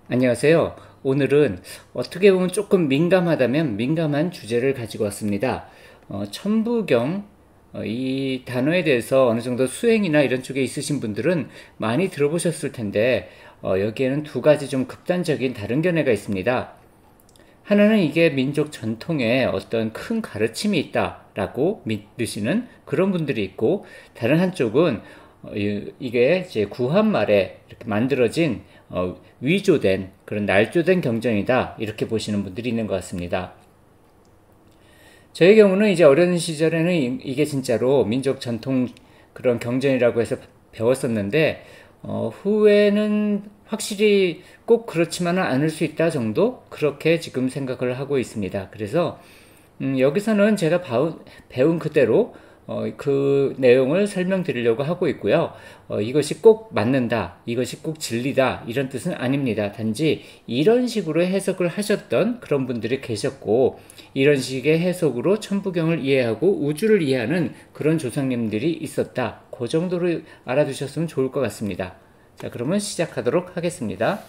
안녕하세요. 오늘은 어떻게 보면 조금 민감하다면 민감한 주제를 가지고 왔습니다. 천부경, 이 단어에 대해서 어느 정도 수행이나 이런 쪽에 있으신 분들은 많이 들어보셨을 텐데, 여기에는 두 가지 좀 극단적인 다른 견해가 있습니다. 하나는 이게 민족 전통에 어떤 큰 가르침이 있다라고 믿으시는 그런 분들이 있고, 다른 한쪽은 이게 이제 구한 말에 이렇게 만들어진 위조된 그런 날조된 경전이다 이렇게 보시는 분들이 있는 것 같습니다. 저의 경우는 이제 어린 시절에는 이게 진짜로 민족 전통 그런 경전이라고 해서 배웠었는데 후에는 확실히 꼭 그렇지만은 않을 수 있다 정도 그렇게 지금 생각을 하고 있습니다. 그래서 여기서는 제가 배운 그대로 그 내용을 설명드리려고 하고 있고요. 이것이 꼭 맞는다, 이것이 꼭 진리다 이런 뜻은 아닙니다. 단지 이런 식으로 해석을 하셨던 그런 분들이 계셨고 이런 식의 해석으로 천부경을 이해하고 우주를 이해하는 그런 조상님들이 있었다. 그 정도로 알아두셨으면 좋을 것 같습니다. 자, 그러면 시작하도록 하겠습니다.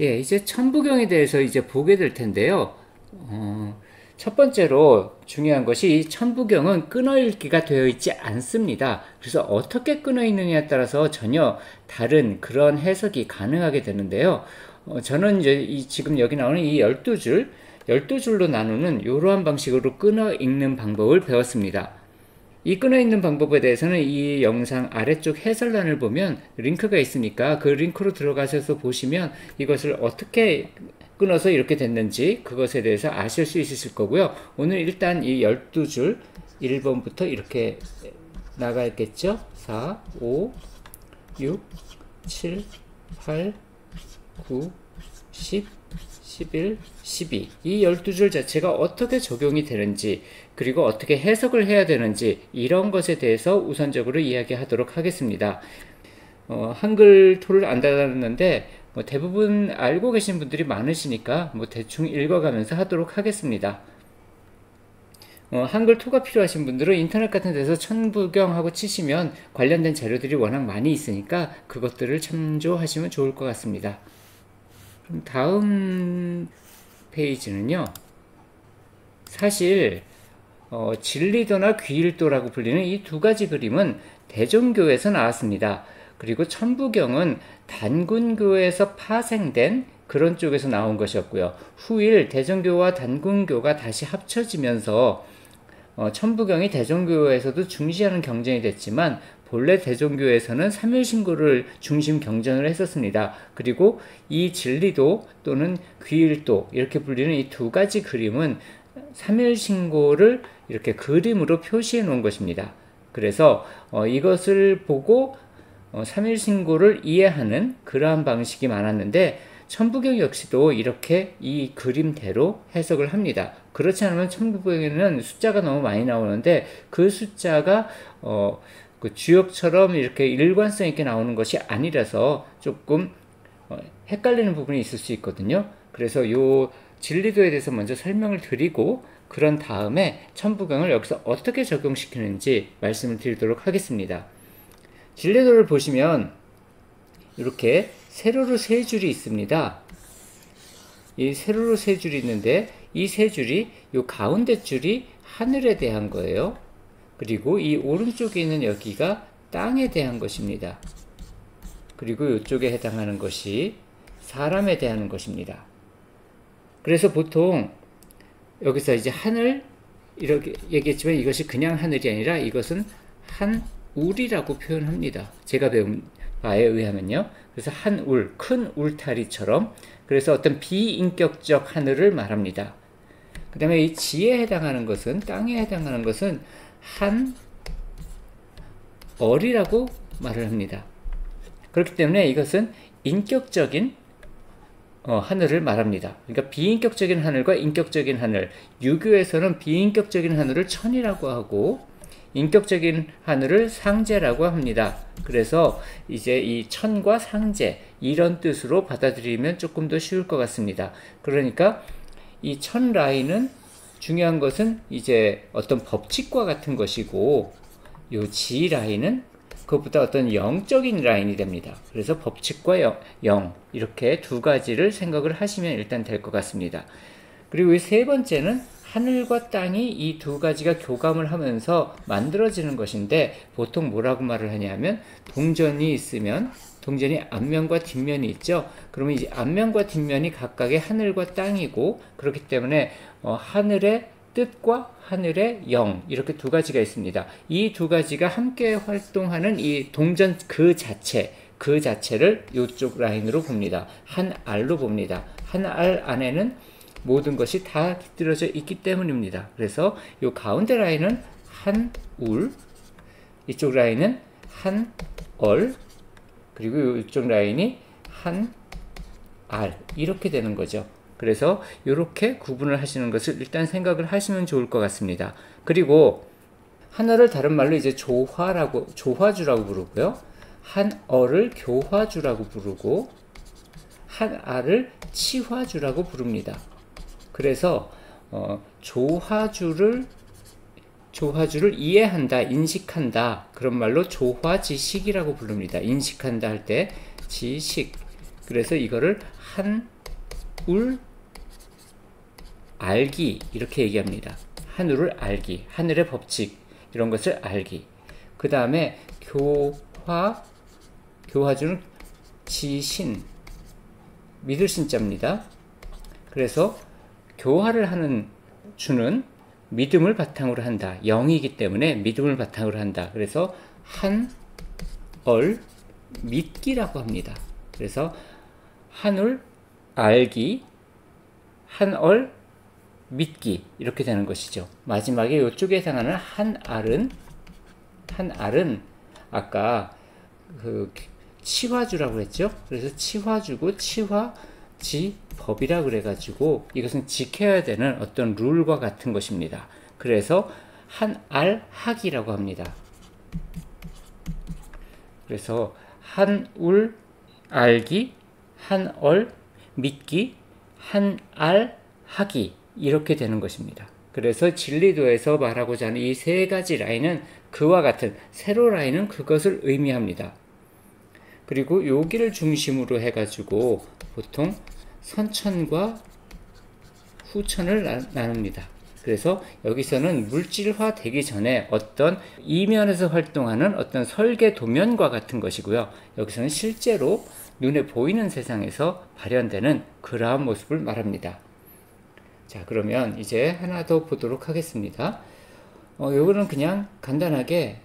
예, 이제 천부경에 대해서 이제 보게 될 텐데요. 첫 번째로 중요한 것이 이 천부경은 끊어읽기가 되어 있지 않습니다. 그래서 어떻게 끊어있느냐에 따라서 전혀 다른 그런 해석이 가능하게 되는데요. 저는 이제 지금 여기 나오는 이 12줄, 12줄로 나누는 이러한 방식으로 끊어읽는 방법을 배웠습니다. 이 끊어있는 방법에 대해서는 이 영상 아래쪽 해설란을 보면 링크가 있으니까 그 링크로 들어가셔서 보시면 이것을 어떻게 끊어서 이렇게 됐는지 그것에 대해서 아실 수 있으실 거고요. 오늘 일단 이 12줄 1번부터 이렇게 나가 있겠죠? 4, 5, 6, 7, 8, 9, 10, 11, 12. 이 12줄 자체가 어떻게 적용이 되는지 그리고 어떻게 해석을 해야 되는지 이런 것에 대해서 우선적으로 이야기하도록 하겠습니다. 한글 토를 안 달았는데 대부분 알고 계신 분들이 많으시니까 대충 읽어가면서 하도록 하겠습니다. 한글 토가 필요하신 분들은 인터넷 같은 데서 천부경하고 치시면 관련된 자료들이 워낙 많이 있으니까 그것들을 참조하시면 좋을 것 같습니다. 그럼 다음 페이지는요. 사실 진리도나 귀일도라고 불리는 이 두 가지 그림은 대종교에서 나왔습니다. 그리고 천부경은 단군교에서 파생된 그런 쪽에서 나온 것이었고요. 후일 대종교와 단군교가 다시 합쳐지면서 천부경이 대종교에서도 중시하는 경전이 됐지만 본래 대종교에서는 삼일신고를 중심 경전을 했었습니다. 그리고 이 진리도 또는 귀일도 이렇게 불리는 이 두 가지 그림은 삼일신고를 이렇게 그림으로 표시해 놓은 것입니다. 그래서 이것을 보고 삼일신고를 이해하는 그러한 방식이 많았는데 천부경 역시도 이렇게 이 그림대로 해석을 합니다. 그렇지 않으면 천부경에는 숫자가 너무 많이 나오는데 그 숫자가 그 주역처럼 이렇게 일관성 있게 나오는 것이 아니라서 조금 헷갈리는 부분이 있을 수 있거든요. 그래서 요 진리도에 대해서 먼저 설명을 드리고 그런 다음에 천부경을 여기서 어떻게 적용시키는지 말씀을 드리도록 하겠습니다. 진리도를 보시면 이렇게 세로로 세 줄이 있습니다. 이 세로로 세 줄이 있는데 이 세 줄이 이 가운데 줄이 하늘에 대한 거예요. 그리고 이 오른쪽에 있는 여기가 땅에 대한 것입니다. 그리고 이쪽에 해당하는 것이 사람에 대한 것입니다. 그래서 보통 여기서 이제 하늘 이렇게 얘기했지만 이것이 그냥 하늘이 아니라 이것은 한울이라고 표현합니다. 제가 배운 바에 의하면요. 그래서 한울, 큰 울타리처럼 그래서 어떤 비인격적 하늘을 말합니다. 그 다음에 이 지에 해당하는 것은 땅에 해당하는 것은 한얼이라고 말을 합니다. 그렇기 때문에 이것은 인격적인 하늘을 말합니다. 그러니까 비인격적인 하늘과 인격적인 하늘, 유교에서는 비인격적인 하늘을 천이라고 하고 인격적인 하늘을 상제라고 합니다. 그래서 이제 이 천과 상제 이런 뜻으로 받아들이면 조금 더 쉬울 것 같습니다. 그러니까 이 천 라인은 중요한 것은 이제 어떤 법칙과 같은 것이고 요 지 라인은 그것보다 어떤 영적인 라인이 됩니다. 그래서 법칙과 영 이렇게 두 가지를 생각을 하시면 일단 될 것 같습니다. 그리고 이 세 번째는 하늘과 땅이 이 두 가지가 교감을 하면서 만들어지는 것인데, 보통 뭐라고 말을 하냐면, 동전이 있으면 동전이 앞면과 뒷면이 있죠. 그러면 이제 앞면과 뒷면이 각각의 하늘과 땅이고, 그렇기 때문에 하늘의 뜻과 하늘의 영, 이렇게 두 가지가 있습니다. 이 두 가지가 함께 활동하는 이 동전 그 자체를 이쪽 라인으로 봅니다. 한 알로 봅니다. 한 알 안에는 모든 것이 다 깃들어져 있기 때문입니다. 그래서 이 가운데 라인은 한 울, 이쪽 라인은 한 얼, 그리고 이쪽 라인이 한 알, 이렇게 되는 거죠. 그래서 이렇게 구분을 하시는 것을 일단 생각을 하시면 좋을 것 같습니다. 그리고 하나를 다른 말로 이제 조화주라고 부르고요. 한 얼을 교화주라고 부르고, 한 알을 치화주라고 부릅니다. 그래서 조화주를 이해한다, 인식한다, 그런 말로 조화지식이라고 부릅니다. 인식한다 할 때 지식. 그래서 이거를 한울 알기, 이렇게 얘기합니다. 하늘을 알기, 하늘의 법칙 이런 것을 알기. 그 다음에 교화주는 지신, 믿을 신자입니다. 그래서 교화를 하는 주는 믿음을 바탕으로 한다. 영이기 때문에 믿음을 바탕으로 한다. 그래서 한얼 믿기라고 합니다. 그래서 한울 알기, 한얼 믿기, 이렇게 되는 것이죠. 마지막에 이쪽에 해당하는 한 알은 아까 그 치화주라고 했죠. 그래서 치화주고 치화지법이라 그래가지고 이것은 지켜야 되는 어떤 룰과 같은 것입니다. 그래서 한 알 학이라고 합니다. 그래서 한울 알기, 한얼 믿기, 한 알 하기, 이렇게 되는 것입니다. 그래서 진리도에서 말하고자 하는 이 세 가지 라인은 그와 같은, 세로 라인은 그것을 의미합니다. 그리고 여기를 중심으로 해가지고 보통 선천과 후천을 나눕니다. 그래서 여기서는 물질화 되기 전에 어떤 이면에서 활동하는 어떤 설계 도면과 같은 것이고요. 여기서는 실제로 눈에 보이는 세상에서 발현되는 그러한 모습을 말합니다. 자, 그러면 이제 하나 더 보도록 하겠습니다. 요거는 그냥 간단하게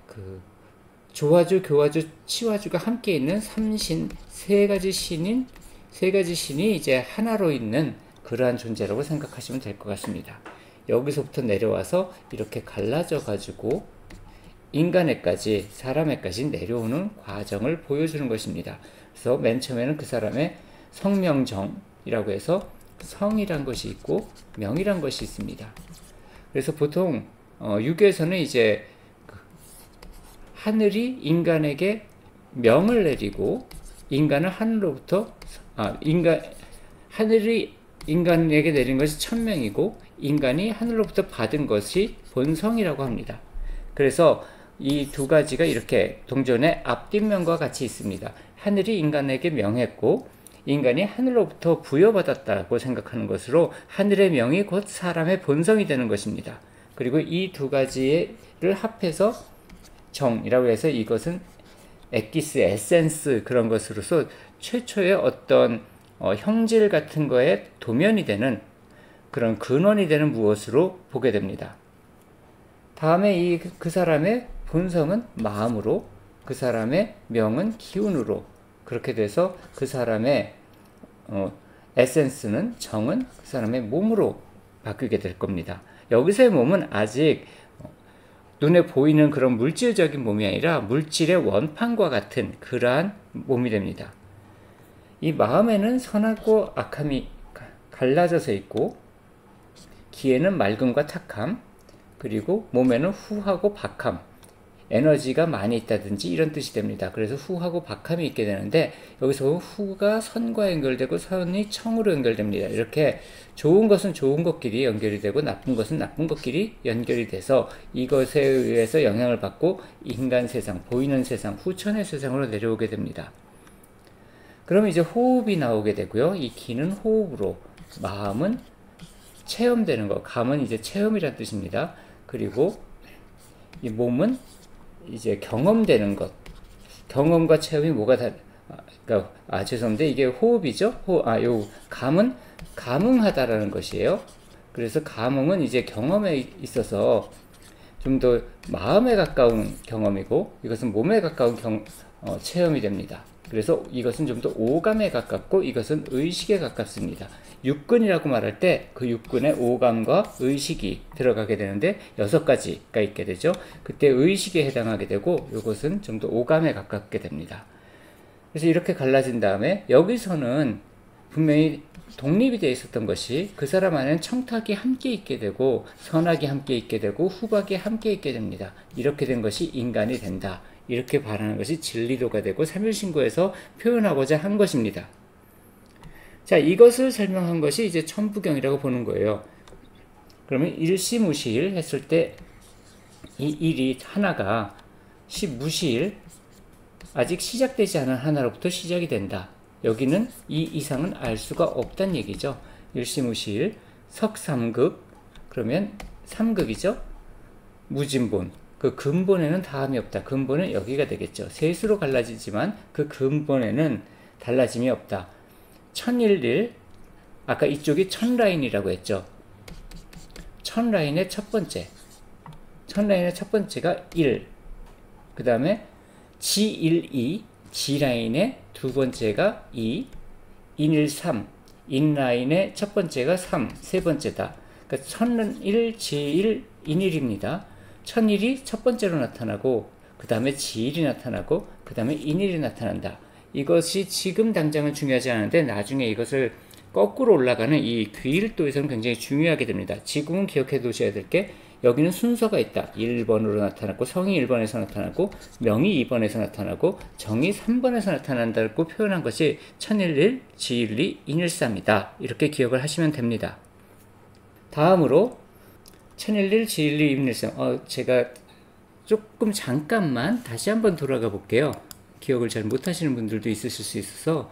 조화주, 교화주, 치화주가 함께 있는 삼신, 세 가지 신이 이제 하나로 있는 그러한 존재라고 생각하시면 될 것 같습니다. 여기서부터 내려와서 이렇게 갈라져 가지고 인간에까지, 사람에까지 내려오는 과정을 보여주는 것입니다. 그래서 맨 처음에는 그 사람의 성명정이라고 해서 성이란 것이 있고 명이란 것이 있습니다. 그래서 보통 유교에서는 이제 하늘이 인간에게 명을 내리고 인간은 하늘이 인간에게 내린 것이 천명이고 인간이 하늘로부터 받은 것이 본성이라고 합니다. 그래서 이 두 가지가 이렇게 동전의 앞뒷면과 같이 있습니다. 하늘이 인간에게 명했고 인간이 하늘로부터 부여받았다고 생각하는 것으로 하늘의 명이 곧 사람의 본성이 되는 것입니다. 그리고 이 두 가지를 합해서 정이라고 해서 이것은 엑기스, 에센스 그런 것으로서 최초의 어떤 형질 같은 거에 도면이 되는 그런 근원이 되는 무엇으로 보게 됩니다. 다음에 그 사람의 본성은 마음으로, 그 사람의 명은 기운으로, 그렇게 돼서 그 사람의 에센스는, 정은 그 사람의 몸으로 바뀌게 될 겁니다. 여기서의 몸은 아직 눈에 보이는 그런 물질적인 몸이 아니라 물질의 원판과 같은 그러한 몸이 됩니다. 이 마음에는 선하고 악함이 갈라져서 있고, 기에는 맑음과 탁함, 그리고 몸에는 후하고 박함, 에너지가 많이 있다든지 이런 뜻이 됩니다. 그래서 후하고 박함이 있게 되는데 여기서 후가 선과 연결되고 선이 청으로 연결됩니다. 이렇게 좋은 것은 좋은 것끼리 연결이 되고 나쁜 것은 나쁜 것끼리 연결이 돼서 이것에 의해서 영향을 받고 인간 세상, 보이는 세상, 후천의 세상으로 내려오게 됩니다. 그러면 이제 호흡이 나오게 되고요. 이 기는 호흡으로, 마음은 체험되는 것, 감은 이제 체험이란 뜻입니다. 그리고 이 몸은 이제 경험되는 것. 경험과 체험이 뭐가 죄송한데 이게 호흡이죠? 요 감은 감응하다라는 것이에요. 그래서 감응은 이제 경험에 있어서 좀 더 마음에 가까운 경험이고 이것은 몸에 가까운 체험이 됩니다. 그래서 이것은 좀 더 오감에 가깝고 이것은 의식에 가깝습니다. 육근이라고 말할 때 그 육근에 오감과 의식이 들어가게 되는데 6가지가 있게 되죠. 그때 의식에 해당하게 되고 이것은 좀 더 오감에 가깝게 됩니다. 그래서 이렇게 갈라진 다음에 여기서는 분명히 독립이 되어 있었던 것이 그 사람 안에는 청탁이 함께 있게 되고 선악이 함께 있게 되고 후박이 함께 있게 됩니다. 이렇게 된 것이 인간이 된다. 이렇게 바라는 것이 진리도가 되고 삼일신고에서 표현하고자 한 것입니다. 자, 이것을 설명한 것이 이제 천부경이라고 보는 거예요. 그러면 일시무시일 했을 때 이 일이 하나가 무시일, 아직 시작되지 않은 하나로부터 시작이 된다. 여기는 이 이상은 알 수가 없다는 얘기죠. 일시무시일, 석삼극, 그러면 삼극이죠. 무진본, 그 근본에는 다함이 없다. 근본은 여기가 되겠죠. 셋으로 갈라지지만 그 근본에는 달라짐이 없다. 천일일, 아까 이쪽이 천라인이라고 했죠. 천라인의 첫 번째가 1, 그 다음에 지일이, 지라인의 두 번째가 2, 인일 3, 인라인의 첫 번째가 3, 세 번째다. 그러니까 천일, 지일, 인일입니다. 천일이 첫 번째로 나타나고 그 다음에 지일이 나타나고 그 다음에 인일이 나타난다. 이것이 지금 당장은 중요하지 않은데 나중에 이것을 거꾸로 올라가는 이 귀일도에서는 굉장히 중요하게 됩니다. 지금은 기억해 두셔야 될 게 여기는 순서가 있다. 1번으로 나타났고 성이 1번에서 나타나고 명이 2번에서 나타나고 정이 3번에서 나타난다고 표현한 것이 천일일, 지일이, 인일삼이다. 이렇게 기억을 하시면 됩니다. 다음으로 천일일, 지일이, 인일삼. 제가 조금 잠깐만 다시 한번 돌아가 볼게요. 기억을 잘 못하시는 분들도 있으실 수 있어서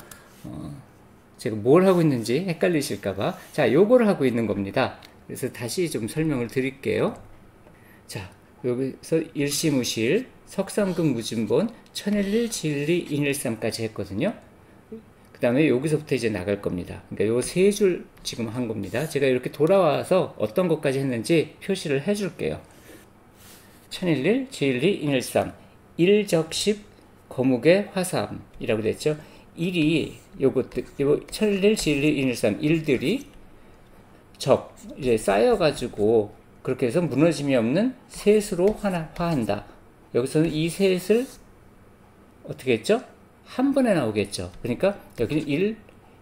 제가 뭘 하고 있는지 헷갈리실까봐. 자, 요거를 하고 있는 겁니다. 그래서 다시 좀 설명을 드릴게요. 자, 여기서 일시무실, 석삼극 무진본, 천일일, 지일이, 인일삼까지 했거든요. 그 다음에 여기서부터 이제 나갈 겁니다. 그러니까 요 세 줄 지금 한 겁니다. 제가 이렇게 돌아와서 어떤 것까지 했는지 표시를 해줄게요. 천일일, 지일이, 인일삼, 일적십, 거묵의 화삼이라고 됐죠. 일이 요것들, 천일, 지일, 인일삼 일들이 이제 쌓여가지고 그렇게 해서 무너짐이 없는 셋으로 화한다. 여기서는 이 셋을 어떻게 했죠? 한 번에 나오겠죠. 그러니까 여기는 1,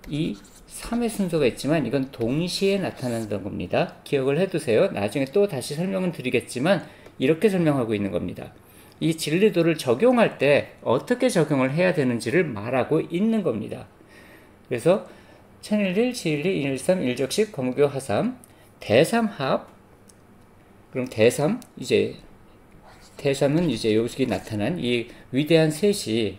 2, 3의 순서가 있지만 이건 동시에 나타난다는 겁니다. 기억을 해두세요. 나중에 또 다시 설명을 드리겠지만 이렇게 설명하고 있는 겁니다. 이 진리도를 적용할 때 어떻게 적용을 해야 되는지를 말하고 있는 겁니다. 그래서 천일일, 지일이, 인일삼, 일적십, 거무교, 화삼, 대삼합. 그럼 대삼은 이제 여기 나타난 이 위대한 셋이,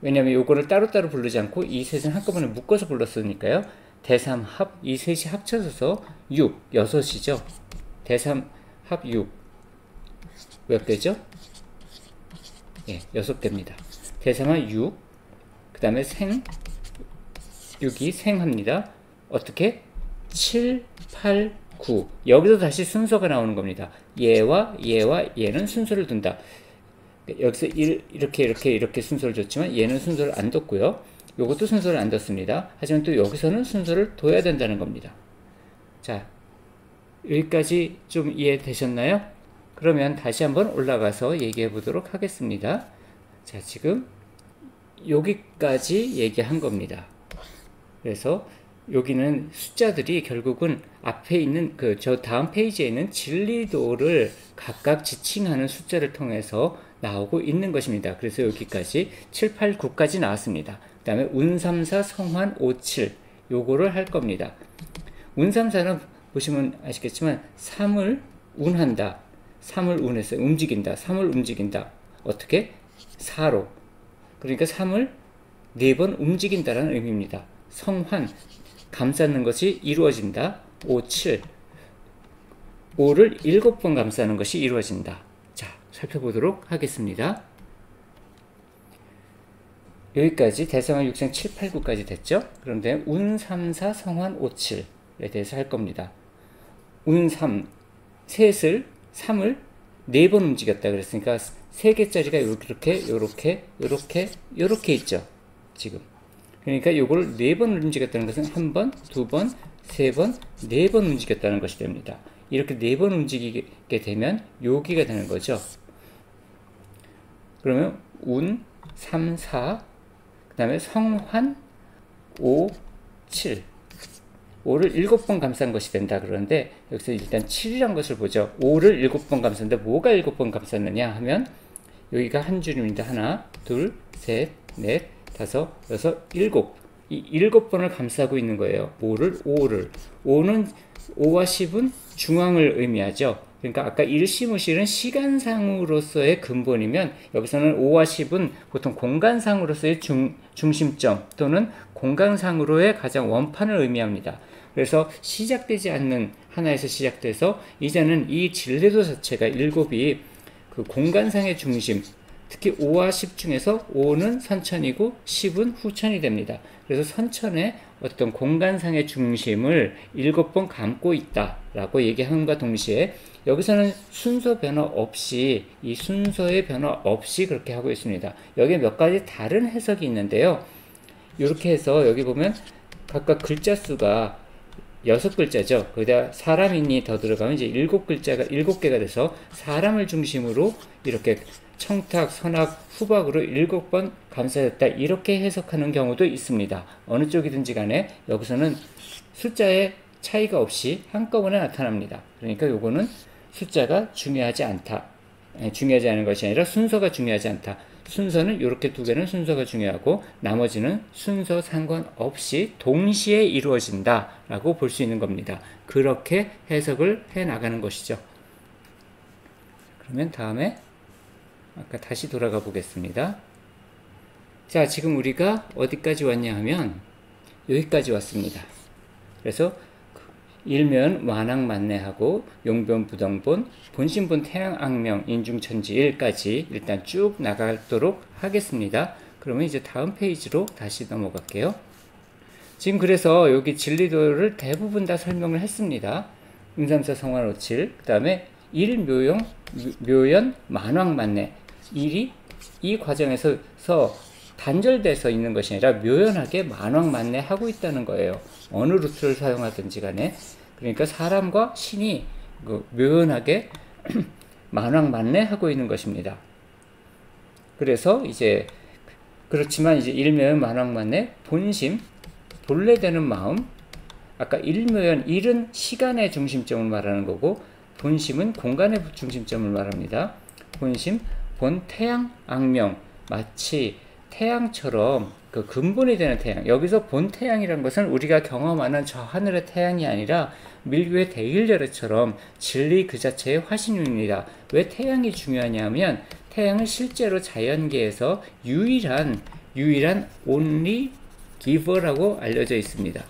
왜냐하면 요거를 따로따로 부르지 않고 이 셋은 한꺼번에 묶어서 불렀으니까요. 대삼합, 이 셋이 합쳐져서 6, 6이죠. 대삼합 6. 몇 개죠? 예, 6개입니다. 대삼합 6, 그 다음에 6이 생합니다. 어떻게? 7, 8, 9. 여기서 다시 순서가 나오는 겁니다. 얘와 얘는 순서를 둔다. 여기서 이렇게 순서를 줬지만 얘는 순서를 안 뒀고요. 요것도 순서를 안 뒀습니다. 하지만 또 여기서는 순서를 둬야 된다는 겁니다. 자, 여기까지 좀 이해되셨나요? 그러면 다시 한번 올라가서 얘기해 보도록 하겠습니다. 자, 지금 여기까지 얘기한 겁니다. 그래서 여기는 숫자들이 결국은 앞에 있는 저 다음 페이지에 있는 진리도를 각각 지칭하는 숫자를 통해서 나오고 있는 것입니다. 그래서 여기까지 7, 8, 9까지 나왔습니다. 그 다음에 운삼사, 성환, 5, 7 요거를 할 겁니다. 운삼사는 보시면 아시겠지만 3을 운한다. 3을 운해서 움직인다. 3을 움직인다. 어떻게? 4로. 그러니까 3을 4번 움직인다라는 의미입니다. 성환, 감싸는 것이 이루어진다. 5, 7. 5를 7번 감싸는 것이 이루어진다. 자, 살펴보도록 하겠습니다. 여기까지 대성한 6생 7, 8, 9까지 됐죠? 그런데 운 3, 4, 성환 5, 7에 대해서 할 겁니다. 운 3, 셋을 3을 4번 움직였다 그랬으니까 3개짜리가 요렇게 있죠. 지금. 그러니까 이걸 4번 움직였다는 것은 1번, 2번, 3번, 4번 움직였다는 것이 됩니다. 이렇게 4번 움직이게 되면 여기가 되는 거죠. 그러면 운 3, 4, 그 다음에 성환 5, 7. 5를 7번 감싼 것이 된다. 그런데 여기서 일단 7이란 것을 보죠. 5를 7번 감쌌는데 뭐가 7번 감쌌느냐 하면 여기가 한 줄입니다. 하나, 둘, 셋, 넷, 다섯, 여섯, 일곱. 이 7번을 감싸고 있는 거예요. 5를. 5는 5와 10은 중앙을 의미하죠. 그러니까 아까 일시무실은 시간상으로서의 근본이면 여기서는 5와 10은 보통 공간상으로서의 중심점 또는 공간상으로의 가장 원판을 의미합니다. 그래서 시작되지 않는 하나에서 시작돼서 이제는 이 진리도 자체가 7이 그 공간상의 중심, 특히 5와 10 중에서 5는 선천이고 10은 후천이 됩니다. 그래서 선천의 어떤 공간상의 중심을 7번 감고 있다라고 얘기함과 동시에 여기서는 순서 변화 없이 이 순서의 변화 없이 그렇게 하고 있습니다. 여기에 몇 가지 다른 해석이 있는데요. 이렇게 해서 여기 보면 각각 글자 수가 6글자죠. 거기다 사람인이 더 들어가면 이제 7개가 돼서 사람을 중심으로 이렇게 청탁, 선악, 후박으로 7번 감싸졌다. 이렇게 해석하는 경우도 있습니다. 어느 쪽이든지 간에 여기서는 숫자의 차이가 없이 한꺼번에 나타납니다. 그러니까 요거는 숫자가 중요하지 않다. 중요하지 않은 것이 아니라 순서가 중요하지 않다. 순서는 이렇게 두 개는 순서가 중요하고 나머지는 순서 상관없이 동시에 이루어진다 라고 볼 수 있는 겁니다. 그렇게 해석을 해 나가는 것이죠. 그러면 다음에 아까 다시 돌아가 보겠습니다. 자, 지금 우리가 어디까지 왔냐 하면 여기까지 왔습니다. 그래서 일면 완악만내하고 용변부동본 본신본 태양악명 인중천지일까지 일단 쭉 나가도록 하겠습니다. 그러면 이제 다음 페이지로 다시 넘어갈게요. 지금 그래서 여기 진리도를 대부분 다 설명을 했습니다. 음삼사 성환오칠, 그 다음에 일묘용 묘연 만왕만내. 일이 이 과정에서 단절돼서 있는 것이 아니라 묘연하게 만왕만내하고 있다는 거예요. 어느 루트를 사용하든지 간에. 그러니까 사람과 신이 묘연하게 만왕만내하고 있는 것입니다. 그래서 이제 그렇지만 이제 일묘연 만왕만내 본심 본래되는 마음, 아까 일묘연 일은 시간의 중심점을 말하는 거고 본심은 공간의 중심점을 말합니다. 본심 본 태양 악명 마치 태양처럼 그 근본이 되는 태양. 여기서 본 태양이란 것은 우리가 경험하는 저 하늘의 태양이 아니라 밀교의 대일열애처럼 진리 그 자체의 화신입니다. 왜 태양이 중요하냐면 태양은 실제로 자연계에서 유일한 only giver라고 알려져 있습니다.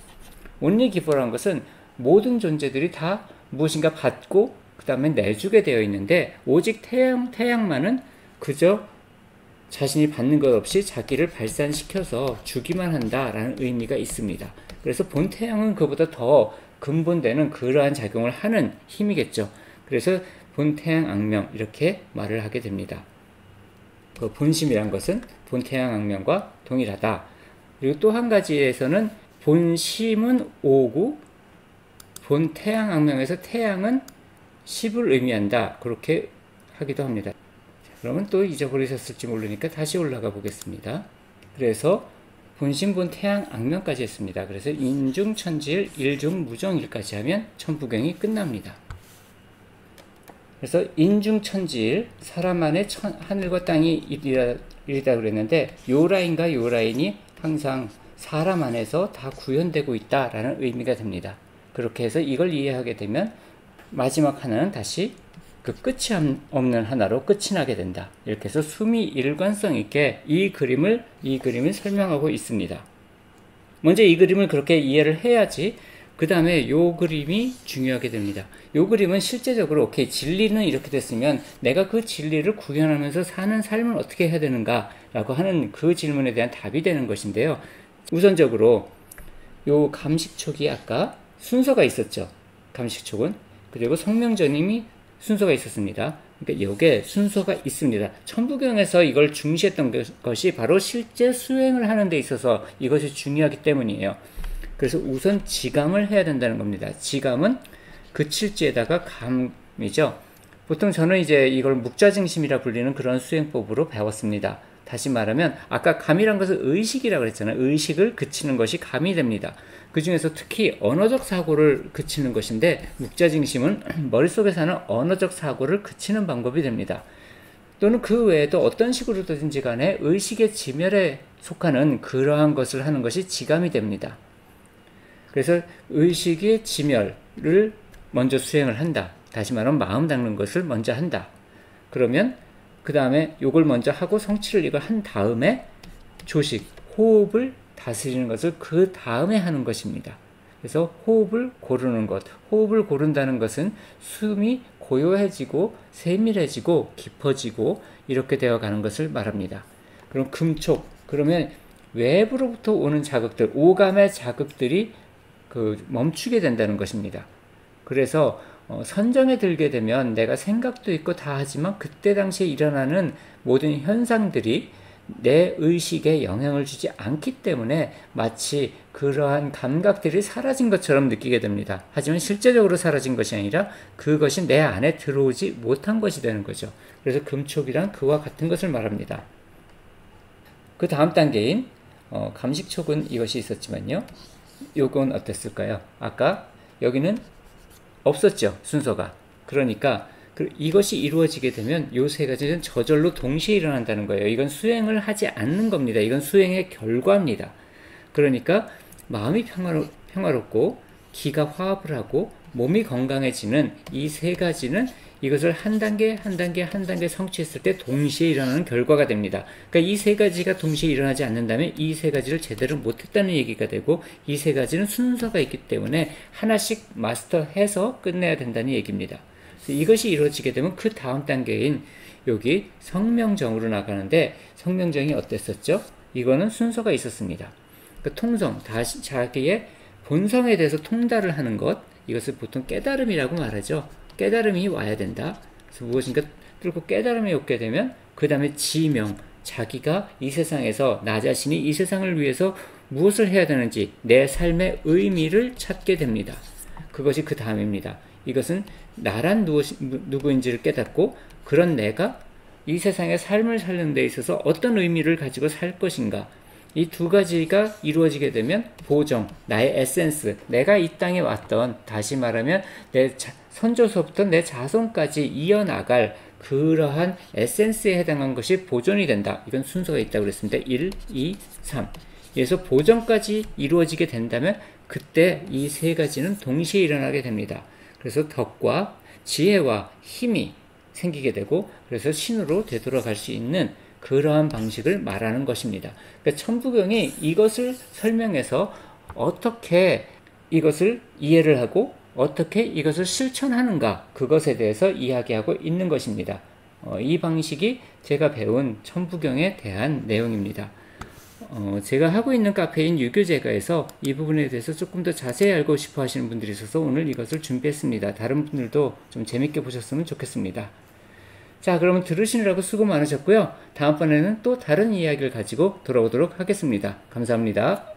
only giver라는 것은 모든 존재들이 다 무엇인가 받고 그 다음에 내주게 되어 있는데 오직 태양만은 그저 자신이 받는 것 없이 자기를 발산시켜서 주기만 한다라는 의미가 있습니다. 그래서 본 태양은 그보다 더 근본되는 그러한 작용을 하는 힘이겠죠. 그래서 본 태양 악명 이렇게 말을 하게 됩니다. 그 본심이란 것은 본 태양 악명과 동일하다. 그리고 또 한 가지에서는 본심은 5고 본 태양 악명에서 태양은 10을 의미한다. 그렇게 하기도 합니다. 그러면 또 잊어버리셨을지 모르니까 다시 올라가 보겠습니다. 그래서 본신본 태양 악명까지 했습니다. 그래서 인중천지일 일중무정일까지 하면 천부경이 끝납니다. 그래서 인중천지일 사람 안에 하늘과 땅이 일이다 그랬는데 요 라인과 요 라인이 항상 사람 안에서 다 구현되고 있다라는 의미가 됩니다. 그렇게 해서 이걸 이해하게 되면 마지막 하나는 다시 그 끝이 없는 하나로 끝이 나게 된다. 이렇게 해서 숨이 일관성 있게 이 그림을 설명하고 있습니다. 먼저 이 그림을 그렇게 이해를 해야지 그 다음에 요 그림이 중요하게 됩니다. 요 그림은 실제적으로 오케이 진리는 이렇게 됐으면 내가 그 진리를 구현하면서 사는 삶을 어떻게 해야 되는가 라고 하는 그 질문에 대한 답이 되는 것인데요. 우선적으로 요 감식촉이 아까 순서가 있었죠. 감식촉은. 그리고 성명전임이 순서가 있었습니다. 그러니까 여기에 순서가 있습니다. 천부경에서 이걸 중시했던 것이 바로 실제 수행을 하는 데 있어서 이것이 중요하기 때문이에요. 그래서 우선 지감을 해야 된다는 겁니다. 지감은 그칠지에다가 감이죠. 보통 저는 이제 이걸 묵자증심이라 불리는 그런 수행법으로 배웠습니다. 다시 말하면 아까 감이란 것은 의식이라고 그랬잖아요. 의식을 그치는 것이 감이 됩니다. 그 중에서 특히 언어적 사고를 그치는 것인데 묵자증심은 머릿속에 사는 언어적 사고를 그치는 방법이 됩니다. 또는 그 외에도 어떤 식으로든지 간에 의식의 지멸에 속하는 그러한 것을 하는 것이 지감이 됩니다. 그래서 의식의 지멸을 먼저 수행을 한다. 다시 말하면 마음 닦는 것을 먼저 한다. 그러면 그 다음에 요걸 먼저 하고 성취를 이걸 한 다음에 조식, 호흡을 다스리는 것을 그 다음에 하는 것입니다. 그래서 호흡을 고르는 것, 호흡을 고른다는 것은 숨이 고요해지고 세밀해지고 깊어지고 이렇게 되어 가는 것을 말합니다. 그럼 금촉, 그러면 외부로부터 오는 자극들, 오감의 자극들이 멈추게 된다는 것입니다. 그래서 선정에 들게 되면 내가 생각도 있고 다 하지만 그때 당시에 일어나는 모든 현상들이 내 의식에 영향을 주지 않기 때문에 마치 그러한 감각들이 사라진 것처럼 느끼게 됩니다. 하지만 실제적으로 사라진 것이 아니라 그것이 내 안에 들어오지 못한 것이 되는 거죠. 그래서 금촉이란 그와 같은 것을 말합니다. 그 다음 단계인 감식촉은 이것이 있었지만요. 요건 어땠을까요? 아까 여기는 없었죠. 순서가. 그러니까 이것이 이루어지게 되면 요 세 가지는 저절로 동시에 일어난다는 거예요. 이건 수행을 하지 않는 겁니다. 이건 수행의 결과입니다. 그러니까 마음이 평화롭고 기가 화합을 하고 몸이 건강해지는 이 세 가지는 이것을 한 단계 성취했을 때 동시에 일어나는 결과가 됩니다. 그러니까 이 세 가지가 동시에 일어나지 않는다면 이 세 가지를 제대로 못했다는 얘기가 되고 이 세 가지는 순서가 있기 때문에 하나씩 마스터해서 끝내야 된다는 얘기입니다. 이것이 이루어지게 되면 그 다음 단계인 여기 성명정으로 나가는데 성명정이 어땠었죠? 이거는 순서가 있었습니다. 그 통성, 자기의 본성에 대해서 통달을 하는 것, 이것을 보통 깨달음이라고 말하죠. 깨달음이 와야 된다. 그래서 무엇인가 뚫고 깨달음이 오게 되면 그 다음에 지명, 자기가 이 세상에서 나 자신이 이 세상을 위해서 무엇을 해야 되는지 내 삶의 의미를 찾게 됩니다. 그것이 그 다음입니다. 이것은 나란 누구인지를 깨닫고 그런 내가 이 세상의 삶을 사는 데 있어서 어떤 의미를 가지고 살 것인가, 이 두 가지가 이루어지게 되면 보정, 나의 에센스, 내가 이 땅에 왔던, 다시 말하면 내 선조서부터 내 자손까지 이어나갈 그러한 에센스에 해당한 것이 보존이 된다. 이건 순서가 있다고 그랬습니다. 1, 2, 3. 그래서 보정까지 이루어지게 된다면 그때 이 세 가지는 동시에 일어나게 됩니다. 그래서 덕과 지혜와 힘이 생기게 되고 그래서 신으로 되돌아갈 수 있는 그러한 방식을 말하는 것입니다. 그러니까 천부경이 이것을 설명해서 어떻게 이것을 이해를 하고 어떻게 이것을 실천하는가, 그것에 대해서 이야기하고 있는 것입니다. 이 방식이 제가 배운 천부경에 대한 내용입니다. 제가 하고 있는 카페인 유교제가에서 이 부분에 대해서 조금 더 자세히 알고 싶어 하시는 분들이 있어서 오늘 이것을 준비했습니다. 다른 분들도 좀 재밌게 보셨으면 좋겠습니다. 자, 그러면 들으시느라고 수고 많으셨고요. 다음번에는 또 다른 이야기를 가지고 돌아오도록 하겠습니다. 감사합니다.